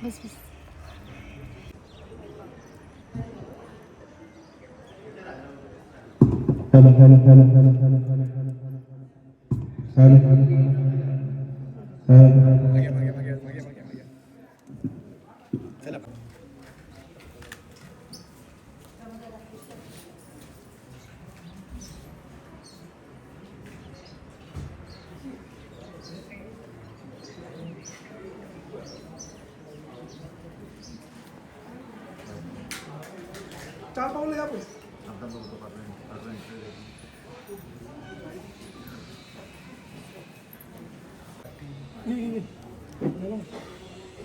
बस बस. चार पाऊल या पण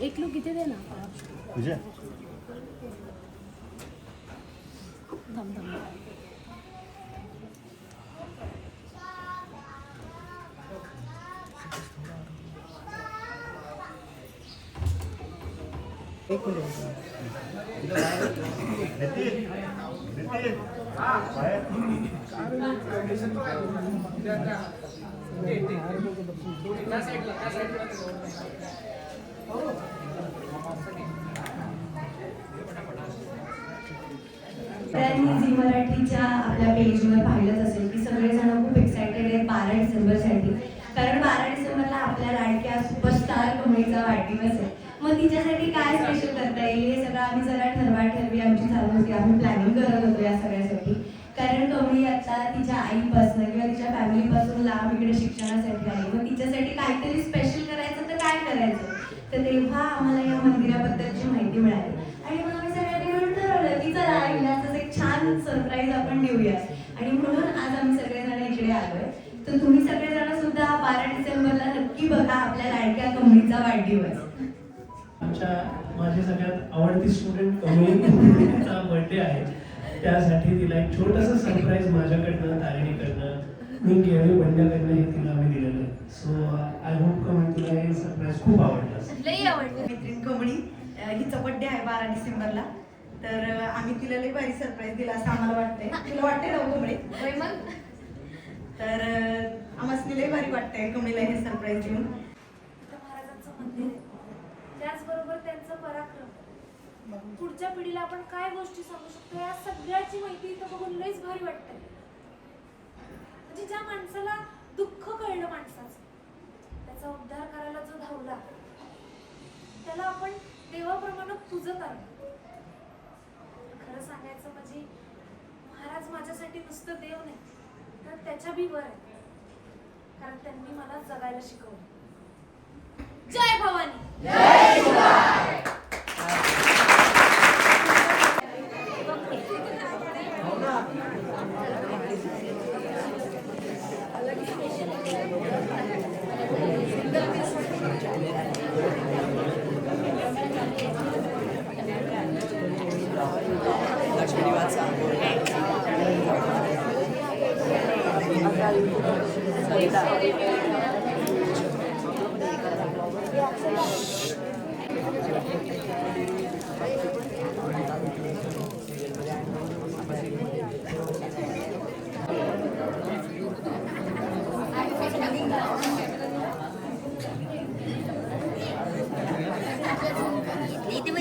एक लोक इथे दे ना. तुझ्या थांब थांब. एक मिनिट त्यांनी झी मराठीच्या आपल्या पेजवर पाहिलंच असेल की सगळेजण खूप एक्सायटेड आहेत 12 डिसेंबरसाठी. कारण 12 डिसेंबरला आपल्या लाडक्या सुपरस्टार कमळीचा वाढदिवस आहे. मग तिच्यासाठी काय स्पेशल करता येईल हे सगळं आम्ही जरा ठरवी आमची चालू होती. आम्ही प्लॅनिंग करत होतो या सगळ्यासाठी. कारण कमळी आता तिच्या आईपासून किंवा तिच्या फॅमिलीपासून लांब इकडे शिक्षणासाठी आली. मग तिच्यासाठी काहीतरी स्पेशल करायचं तर काय करायचं. तर तेव्हा आम्हाला या मंदिराबद्दलची माहिती मिळाली आणि मग आम्ही सगळ्यांनी मिळून ठरवलं की चला आईला असं एक छान सरप्राईज आपण देऊया. आणि म्हणून आज आम्ही सगळेजण इकडे आलोय. तर तुम्ही सगळेजण सुद्धा 12 डिसेंबरला नक्की बघा आपल्या लाडक्या कमळीचा वाढदिवस. माझी सगळ्यात आवडती स्टुडंट कमळीचा बर्थडे आहे. त्यासाठी तिला एक छोटंसं सरप्राईज माझ्याकडनं तारिणीकडनं मी केळी बंड्याकडनं हे तिला आम्ही दिलेलं आहे. सो आय होप कमेंट तुला हे सरप्राईज खूप आवडलं. लई आवडलं. मैत्रीण कमळी हिचा बर्थडे आहे 12 डिसेंबरला. तर आम्ही तिला लई भारी सरप्राईज दिला असं आम्हाला वाटतंय. तुला वाटतंय ना कमळी? मग तर आम्हाला लई भारी वाटतंय कमळीला हे सरप्राईज देऊन. महाराजांचं मंदिर आहे. त्याचबरोबर त्यांचं पराक्रम, पुढच्या पिढीला आपण काय गोष्टी सांगू शकतो या सगळ्याची माहिती इथं बघून लईच भारी वाटतंय. म्हणजे ज्या माणसाला दुःख कळलं माणसाचं, त्याचा उद्धार करायला जो धावला त्याला आपण देवाप्रमाणे पूजत आलो. खरं सांगायचं म्हणजे महाराज माझ्यासाठी नुसतं देव नाही तर त्याच्या बी वर आहे. कारण त्यांनी मला जगायला शिकवलं. जय भवानी. जय शिवराय. इथे